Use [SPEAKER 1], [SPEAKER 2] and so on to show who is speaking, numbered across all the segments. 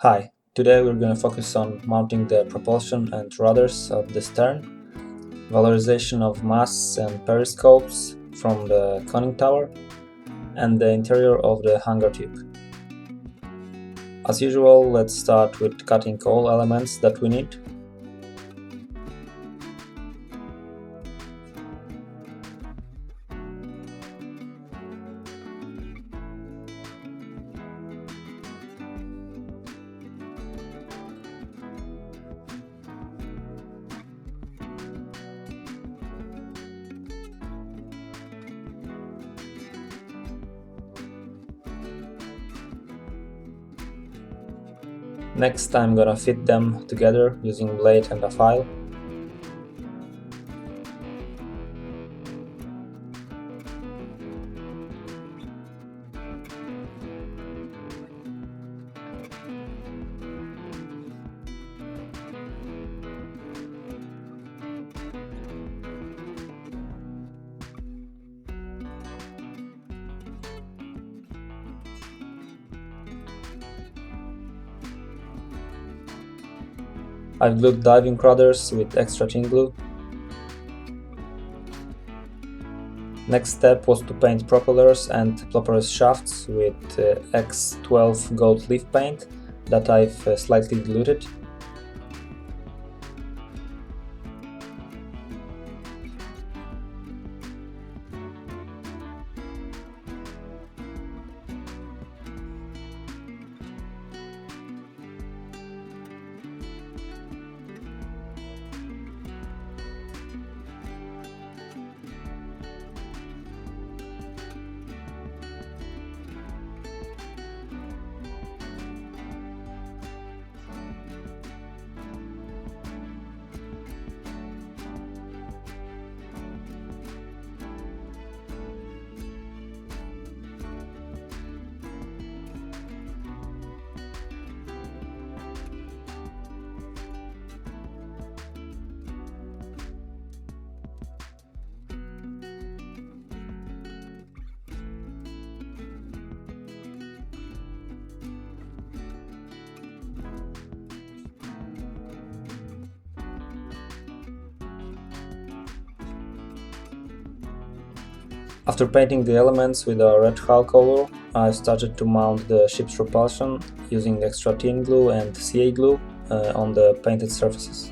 [SPEAKER 1] Hi, today we're going to focus on mounting the propulsion and rudders of the stern, valorization of masts and periscopes from the conning tower, and the interior of the hangar tube. As usual, let's start with cutting all elements that we need. Next, I'm gonna fit them together using blade and a file. I've glued diving rudders with extra thin glue. Next step was to paint propellers and propellers shafts with X12 gold leaf paint that I've slightly diluted. After painting the elements with a red hull color, I started to mount the ship's propulsion using extra thin glue and CA glue on the painted surfaces.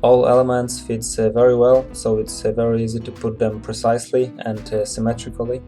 [SPEAKER 1] All elements fits very well, so it's very easy to put them precisely and symmetrically.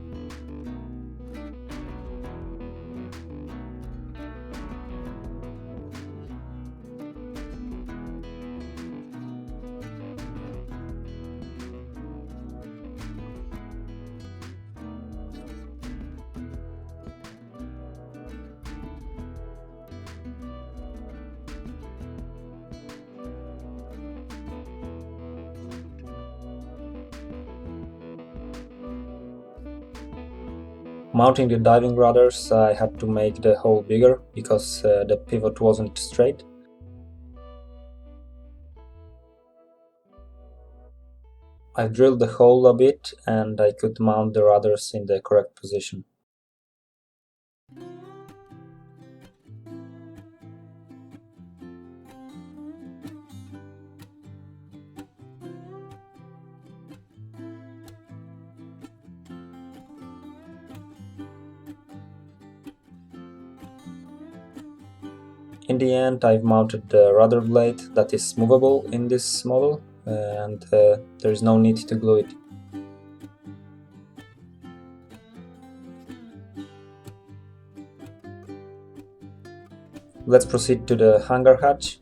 [SPEAKER 1] Mounting the diving rudders, I had to make the hole bigger because the pivot wasn't straight. I drilled the hole a bit and I could mount the rudders in the correct position. In the end, I've mounted the rudder blade that is movable in this model, and there is no need to glue it. Let's proceed to the hangar hatch.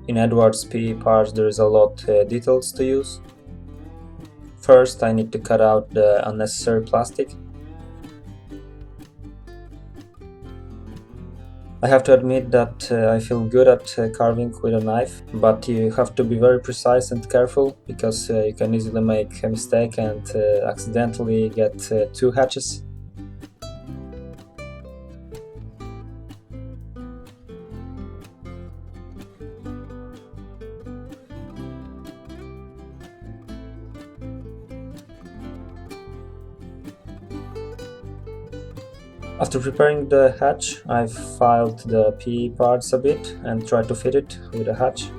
[SPEAKER 1] In EDUARD's PE parts there is a lot details to use. First, I need to cut out the unnecessary plastic. I have to admit that I feel good at carving with a knife, but you have to be very precise and careful because you can easily make a mistake and accidentally get two hatches. After preparing the hatch, I've filed the PE parts a bit and tried to fit it with the hatch.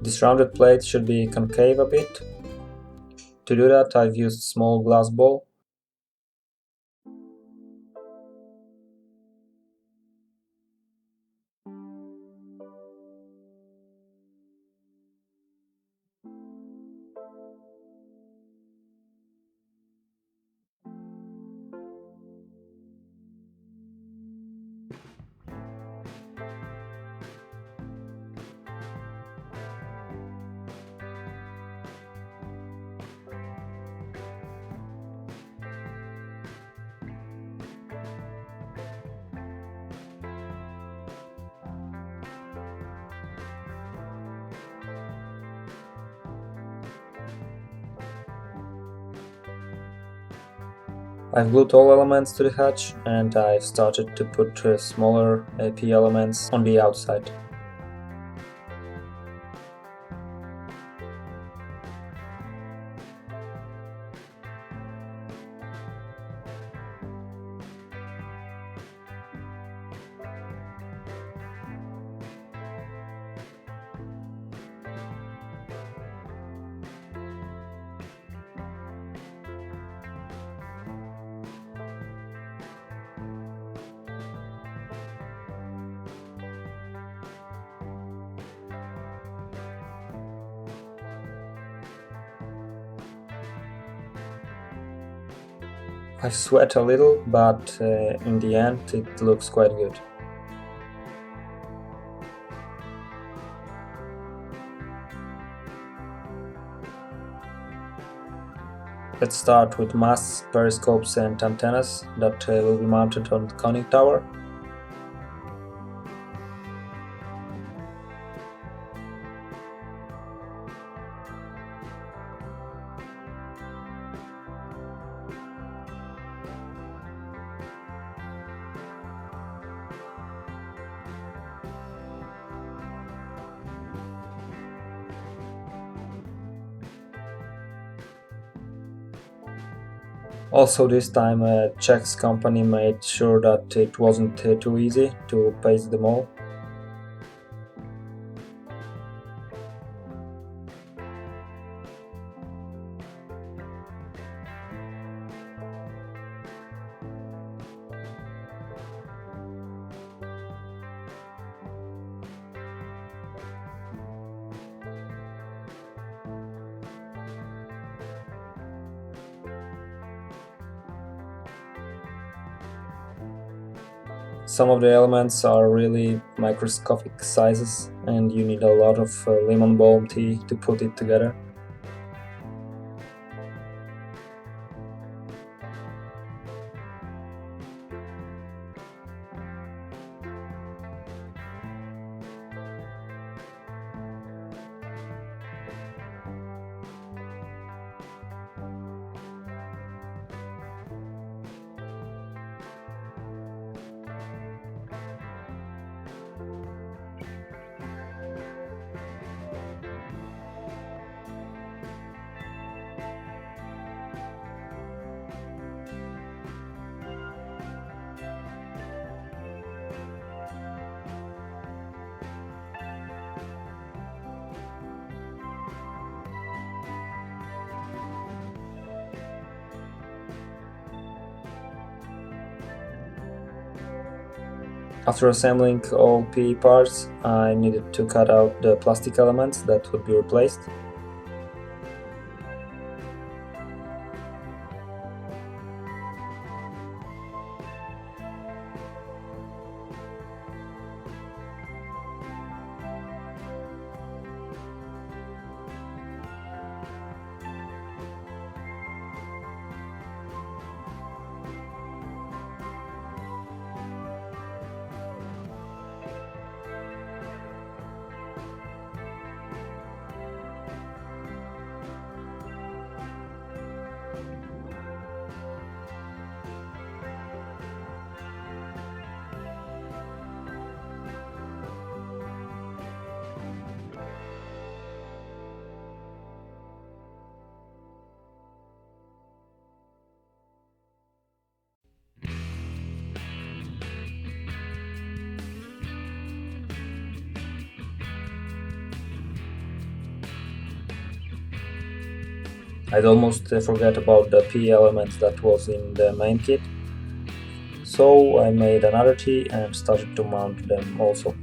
[SPEAKER 1] This rounded plate should be concave a bit. To do that, I've used a small glass bowl. I've glued all elements to the hatch and I've started to put smaller AP elements on the outside. I've sweat a little, but in the end it looks quite good. Let's start with masts, periscopes and antennas that will be mounted on the conning tower. Also this time a Czech company made sure that it wasn't too easy to paste them all. Some of the elements are really microscopic sizes and you need a lot of lemon balm tea to put it together. After assembling all PE parts, I needed to cut out the plastic elements that would be replaced. I'd almost forget about the P element that was in the main kit, so I made another T and started to mount them also.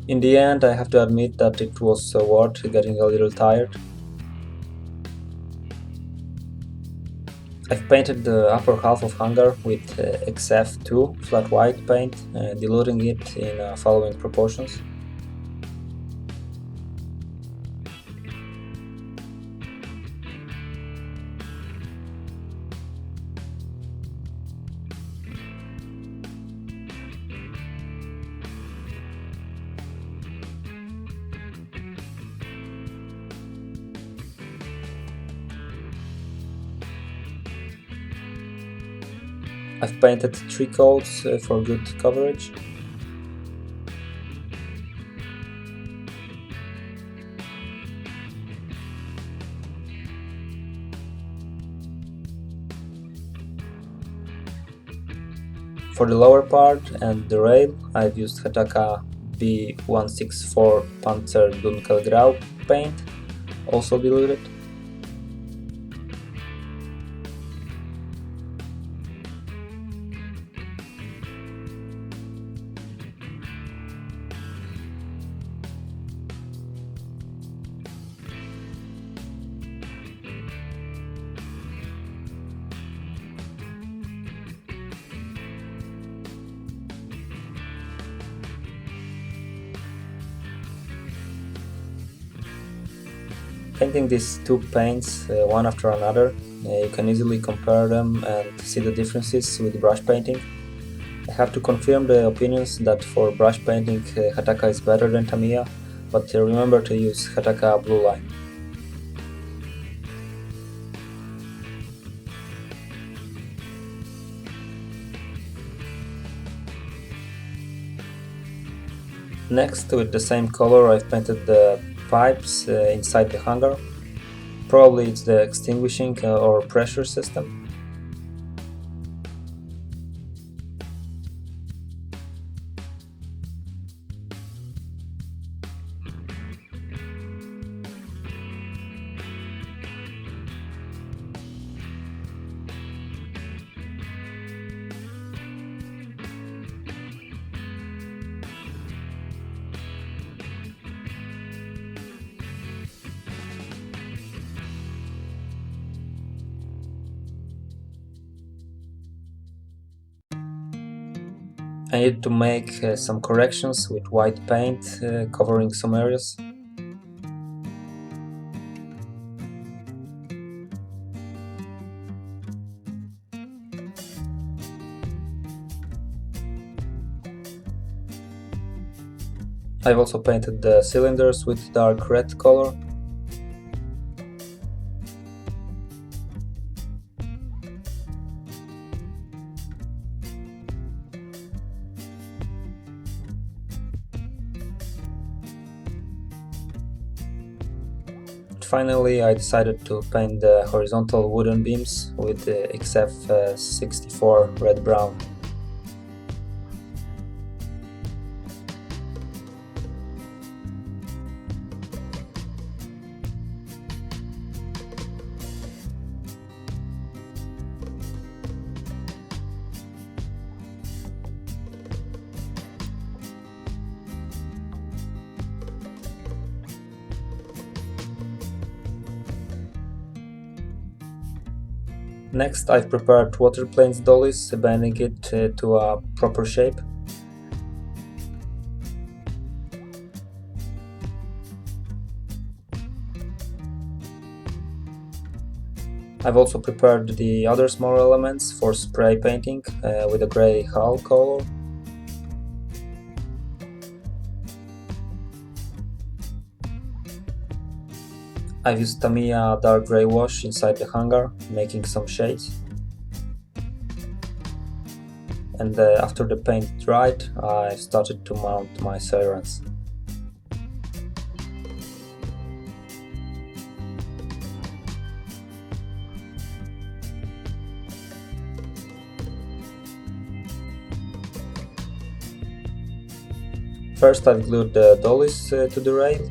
[SPEAKER 1] In the end, I have to admit that it was worth getting a little tired. I've painted the upper half of Hangar with XF2 flat white paint, diluting it in following proportions. I've painted 3 coats for good coverage. For the lower part and the rail, I've used Hataka B164 Panzer Dunkelgrau paint, also diluted. Painting these 2 paints one after another, you can easily compare them and see the differences with brush painting. I have to confirm the opinions that for brush painting Hataka is better than Tamiya, but remember to use Hataka Blue Line. Next, with the same color, I've painted the pipes inside the hangar. Probably it's the extinguishing or pressure system. I need to make some corrections with white paint covering some areas. I've also painted the cylinders with dark red color. Finally, I decided to paint the horizontal wooden beams with the XF64 red-brown. Next, I've prepared waterplanes dollies, bending it to a proper shape. I've also prepared the other small elements for spray painting with a grey hull color. I've used Tamiya dark grey wash inside the hangar, making some shades. and after the paint dried, I started to mount my sirens. First I've glued the dollies to the rail.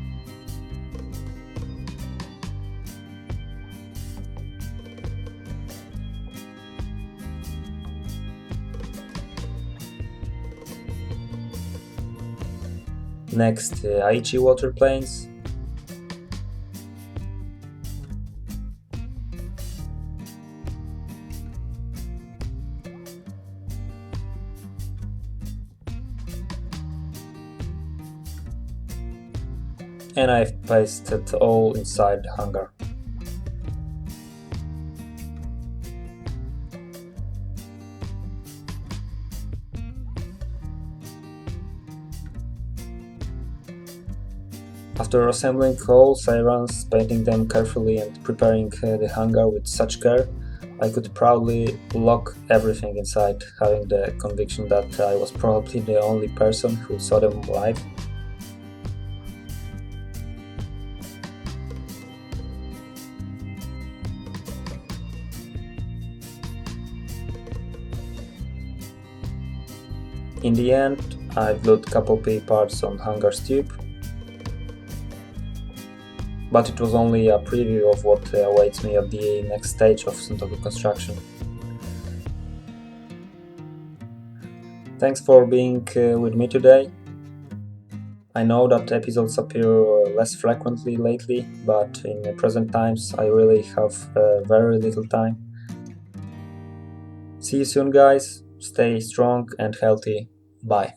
[SPEAKER 1] Next, Aichi waterplanes. And I've pasted it all inside the hangar. After assembling all sirens, painting them carefully and preparing the hangar with such care, I could proudly lock everything inside, having the conviction that I was probably the only person who saw them live. In the end, I glued couple P parts on hangar's tube, but it was only a preview of what awaits me at the next stage of Sen Toku construction. Thanks for being with me today. I know that episodes appear less frequently lately, but in present times I really have very little time. See you soon, guys. Stay strong and healthy. Bye.